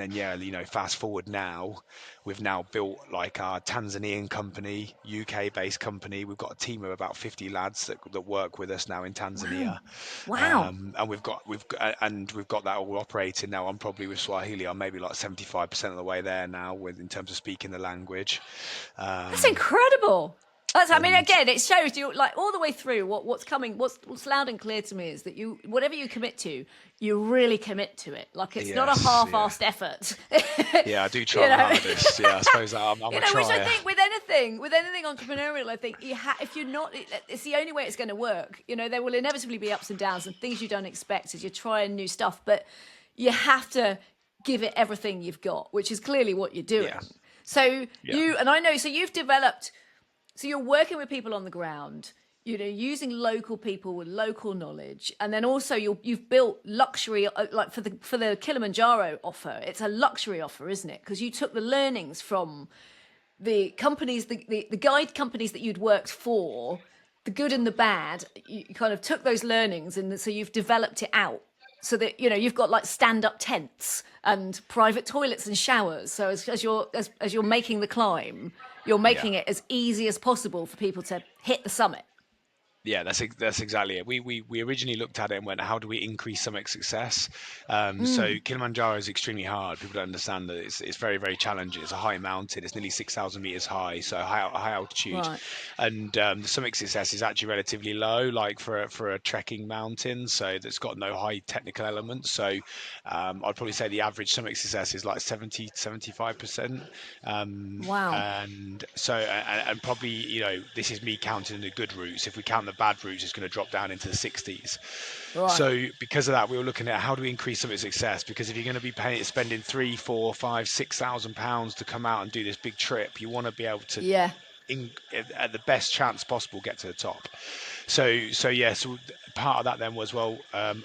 then fast forward now, we've now built like our Tanzanian company, UK based company. We've got a team of about 50 lads that work with us now in Tanzania. Wow. And we've got that all operating now. I'm probably with Swahili, I'm maybe like 75% of the way there now in terms of speaking the language. That's Um, incredible. I mean, and again, it shows you like all the way through what's coming. What's loud and clear to me is that whatever you commit to, you really commit to it. Like it's not a yes, half-assed effort. yeah, I do try my hardest. Yeah, I suppose I'm a Which I trier. think with anything entrepreneurial, I think if you're not, it's the only way it's going to work. There will inevitably be ups and downs and things you don't expect as you're trying new stuff, but you have to give it everything you've got, which is clearly what you're doing. Yeah. So Yeah. I know, so you've developed. So you're working with people on the ground, using local people with local knowledge, and then also you've built luxury, like for the Kilimanjaro offer. It's a luxury offer, isn't it? Because you took the learnings from the companies, the guide companies that you'd worked for, the good and the bad. You kind of took those learnings, and so you've developed it out. So that you've got like stand-up tents and private toilets and showers. So as you're making the climb, you're making it as easy as possible for people to hit the summit. Yeah, that's exactly it. We originally looked at it and went, how do we increase summit success? So Kilimanjaro is extremely hard. People don't understand that it's very, very challenging. It's a high mountain. It's nearly 6,000 meters high, so high altitude, Right. and the summit success is actually relatively low, like for a trekking mountain. So that's got no high technical elements. So I'd probably say the average summit success is like 75%. Wow. And so and probably, this is me counting the good routes. If we count the bad routes, it's going to drop down into the 60s. Right. So because of that, we were looking at how do we increase some of its success, because if you're going to be spending 3, 4, 5, 6,000 pounds to come out and do this big trip, you want to be able to Yeah. at the best chance possible get to the top. So part of that then was, well,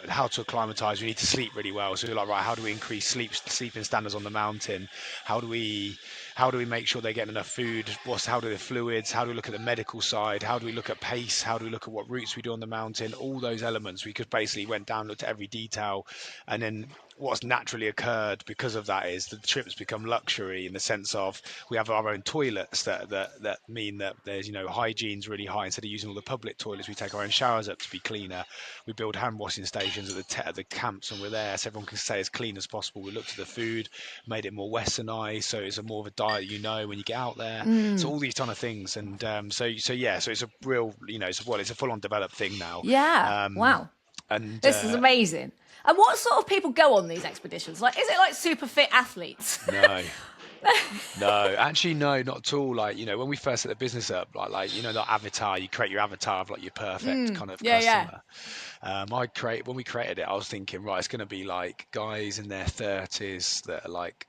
how to acclimatise. We need to sleep really well. So we're like, right, how do we increase sleeping standards on the mountain? How do we make sure they're getting enough food? How do the fluids? How do we look at the medical side? How do we look at pace? How do we look at what routes we do on the mountain? All those elements, we could basically went down, looked at every detail, and then what's naturally occurred because of that is the trips become luxury in the sense of we have our own toilets that mean that there's hygiene's really high. Instead of using all the public toilets, we take our own showers up to be cleaner. We build hand washing stations at the camps, and we're there so everyone can stay as clean as possible. We looked at the food, made it more westernized, so it's a more of a diet when you get out there. So all these kind of things, and so it's a real it's a full on developed thing now. Yeah. Wow. And This is amazing. And what sort of people go on these expeditions? Like, is it like super fit athletes? No. No, actually, no, not at all. Like, when we first set the business up, like that avatar, you create your avatar of like your perfect kind of customer. When we created it, I was thinking, right, it's going to be like guys in their 30s that are like,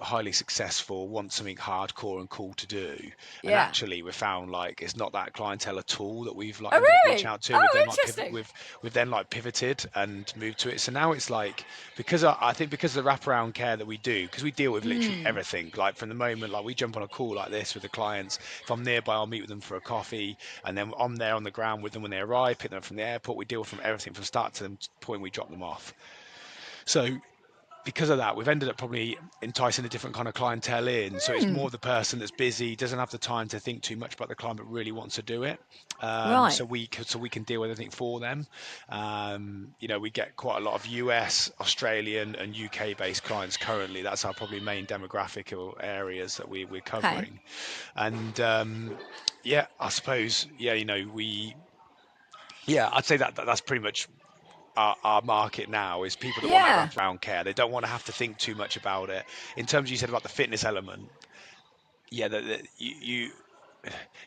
highly successful, want something hardcore and cool to do. And actually, we found like it's not that clientele at all that we've like ended up reaching out to. We've then like pivoted and moved to it. So now it's like, because I think because of the wraparound care that we do, because we deal with literally everything. Like from the moment like we jump on a call like this with the clients, if I'm nearby, I'll meet with them for a coffee, and then I'm there on the ground with them when they arrive, pick them up from the airport. We deal from everything from start to the point we drop them off. So because of that, we've ended up probably enticing a different kind of clientele in. So it's more the person that's busy, doesn't have the time to think too much about the client, but really wants to do it. Right. So we can deal with everything for them. We get quite a lot of US, Australian, and UK based clients currently. That's our probably main demographic or areas that we're covering. And I suppose I'd say that's pretty much our market now, is people that want that wraparound care. They don't want to have to think too much about it. In terms, you said about the fitness element, that you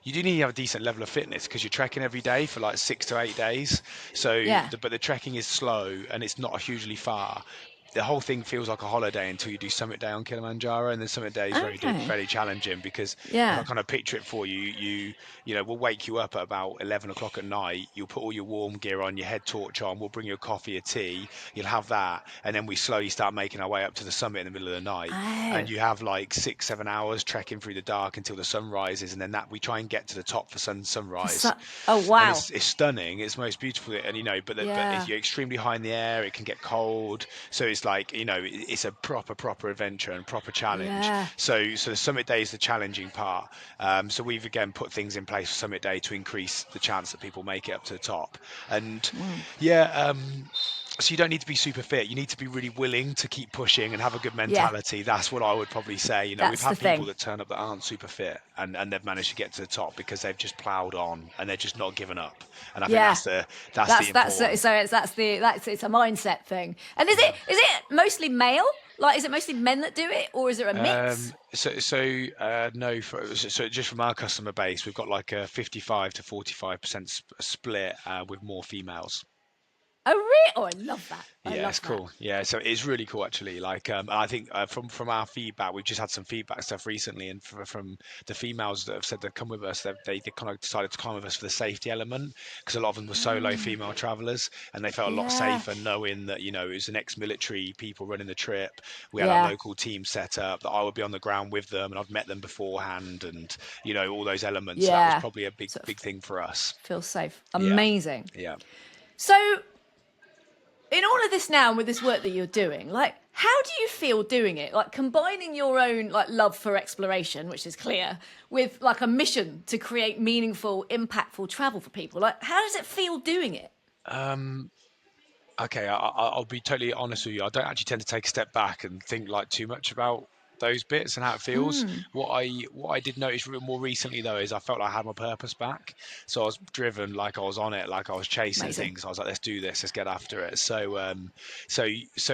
do need to have a decent level of fitness because you're trekking every day for like 6 to 8 days. So, but the trekking is slow and it's not hugely far. The whole thing feels like a holiday until you do Summit Day on Kilimanjaro, and then Summit Day is very challenging because if I kind of picture it for you, we'll wake you up at about 11 o'clock at night. You'll put all your warm gear on, your head torch on. We'll bring you a coffee, a tea. You'll have that, and then we slowly start making our way up to the summit in the middle of the night. And you have like 6-7 hours trekking through the dark until the sun rises, and then we try and get to the top for sunrise. Oh wow! And it's stunning. It's most beautiful, and but if you're extremely high in the air, it can get cold. So it's like it's a proper adventure and proper challenge. So the Summit Day is the challenging part. So we've again put things in place for Summit Day to increase the chance that people make it up to the top. And so you don't need to be super fit. You need to be really willing to keep pushing and have a good mentality. That's what I would probably say. We've had people that turn up that aren't super fit and they've managed to get to the top because they've just ploughed on and they're just not giving up. And I think it's a mindset thing. And is it mostly male? Like, is it mostly men that do it, or is there a mix? No. So just from our customer base, we've got like a 55 to 45% split with more females. Oh, really? Oh, I love that. It's cool. Yeah, so it's really cool actually. Like, I think from our feedback, we've just had some feedback stuff recently, and from the females that have said they've come with us, they kind of decided to come with us for the safety element, because a lot of them were solo female travelers, and they felt a lot safer knowing that it was an ex-military people running the trip. We had our local team set up, that I would be on the ground with them, and I've met them beforehand, and all those elements. So that was probably a big thing for us. Feel safe. Amazing. Yeah. So, in all of this now and with this work that you're doing, like, how do you feel doing it? Like combining your own like love for exploration, which is clear, with like a mission to create meaningful, impactful travel for people. Like, how does it feel doing it? Okay, I'll be totally honest with you. I don't actually tend to take a step back and think like too much about those bits and how it feels. What I did notice more recently though is I felt like I had my purpose back. So I was driven, like I was on it, like I was chasing Amazing. things. I was like, let's do this, let's get after it. So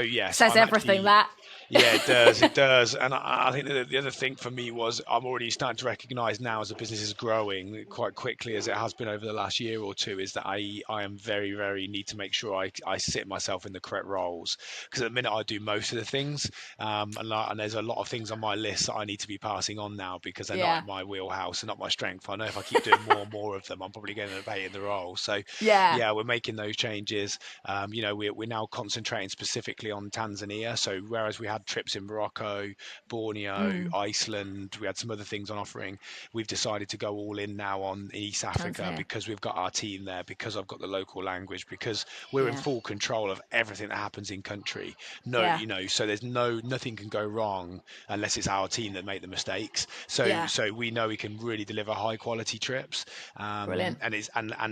yes, Says I'm everything, actually, that. yeah, it does. It does. And I think that the other thing for me was I'm already starting to recognise now as the business is growing quite quickly as it has been over the last year or two, is that I am very, very need to make sure I sit myself in the correct roles. Because at the minute I do most of the things, and there's a lot of things on my list that I need to be passing on now because they're not in my wheelhouse and not my strength. I know if I keep doing more and more of them, I'm probably going to abate in the role. So yeah, we're making those changes. We're now concentrating specifically on Tanzania. So whereas we had trips in Morocco, Borneo, Iceland, we had some other things on offering, we've decided to go all in now on East Africa because we've got our team there, because I've got the local language, because we're in full control of everything that happens in country. So there's nothing can go wrong unless it's our team that make the mistakes. So we know we can really deliver high quality trips. Brilliant. And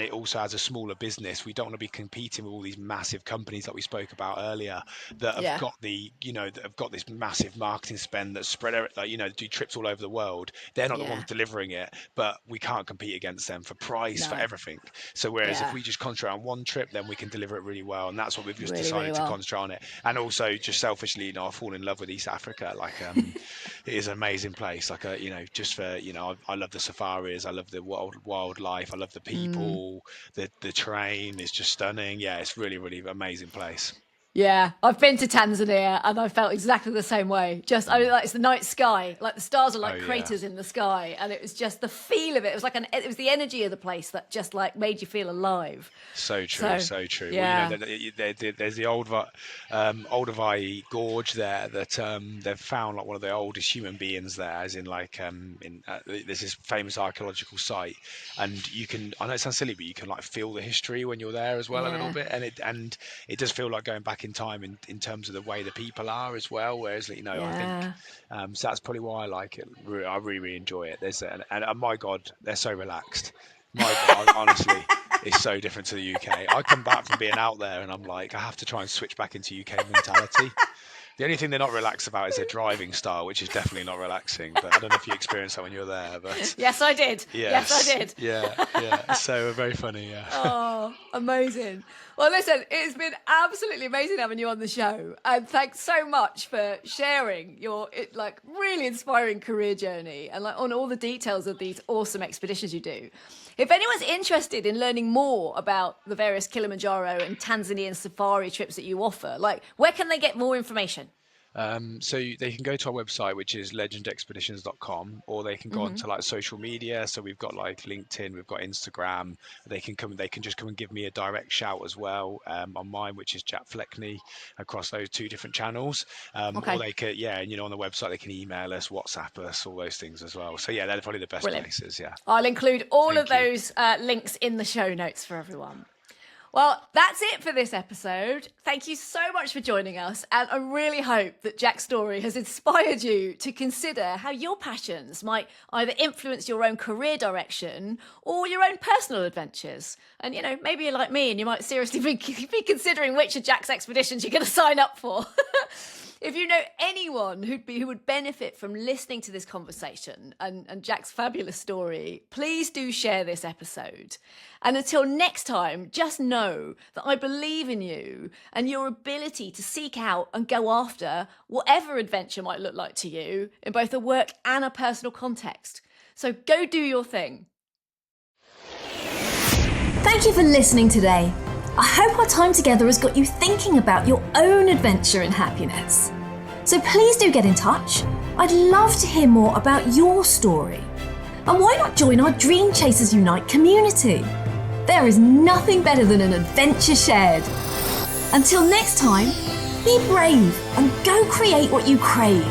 it also, as a smaller business, we don't want to be competing with all these massive companies that we spoke about earlier that have got this massive marketing spend that's spread out, do trips all over the world. They're not the ones delivering it, but we can't compete against them for price, for everything. So whereas if we just concentrate on one trip, then we can deliver it really well. And that's what we've just decided to concentrate on it. And also just selfishly, I fall in love with East Africa. Like it is an amazing place. Like I love the safaris, I love the wildlife, I love the people, the terrain is just stunning. Yeah, it's really, really amazing place. Yeah, I've been to Tanzania and I felt exactly the same way. It's the night sky, like the stars are like craters in the sky, and it was just the feel of it. It was like it was the energy of the place that just like made you feel alive. So true, so true. Yeah. Well, there's the Ōdavai Gorge there that they've found like one of the oldest human beings there, as in like there's this famous archaeological site, and you can, I know it sounds silly, but you can like feel the history when you're there as well a little bit, and it does feel like going back in time in terms of the way the people are as well, whereas I think so that's probably why I like it. I really, really enjoy it. And my God, they're so relaxed. My God, honestly, it's so different to the UK. I come back from being out there and I'm like, I have to try and switch back into UK mentality. The only thing they're not relaxed about is their driving style, which is definitely not relaxing. But I don't know if you experienced that when you were there. But yes, I did. Yes, I did. Yeah. So very funny. Yeah. Oh, amazing. Well, listen, it's been absolutely amazing having you on the show, and thanks so much for sharing your really inspiring career journey and like on all the details of these awesome expeditions you do. If anyone's interested in learning more about the various Kilimanjaro and Tanzanian safari trips that you offer, like where can they get more information? So they can go to our website, which is legendexpeditions.com, or they can go onto like social media. So we've got like LinkedIn, we've got Instagram. They can just come and give me a direct shout as well on mine, which is Jack Fleckney, across those two different channels. Or they could, and on the website they can email us, WhatsApp us, all those things as well. So yeah, they're probably the best places. Yeah, I'll include all of those links in the show notes for everyone. Well, that's it for this episode. Thank you so much for joining us, and I really hope that Jack's story has inspired you to consider how your passions might either influence your own career direction or your own personal adventures. And, maybe you're like me and you might seriously be considering which of Jack's expeditions you're going to sign up for. If you know anyone who would benefit from listening to this conversation and Jack's fabulous story, please do share this episode. And until next time, just know that I believe in you and your ability to seek out and go after whatever adventure might look like to you in both a work and a personal context. So go do your thing. Thank you for listening today. I hope our time together has got you thinking about your own adventure in happiness. So please do get in touch. I'd love to hear more about your story. And why not join our Dream Chasers Unite community? There is nothing better than an adventure shared. Until next time, be brave and go create what you crave.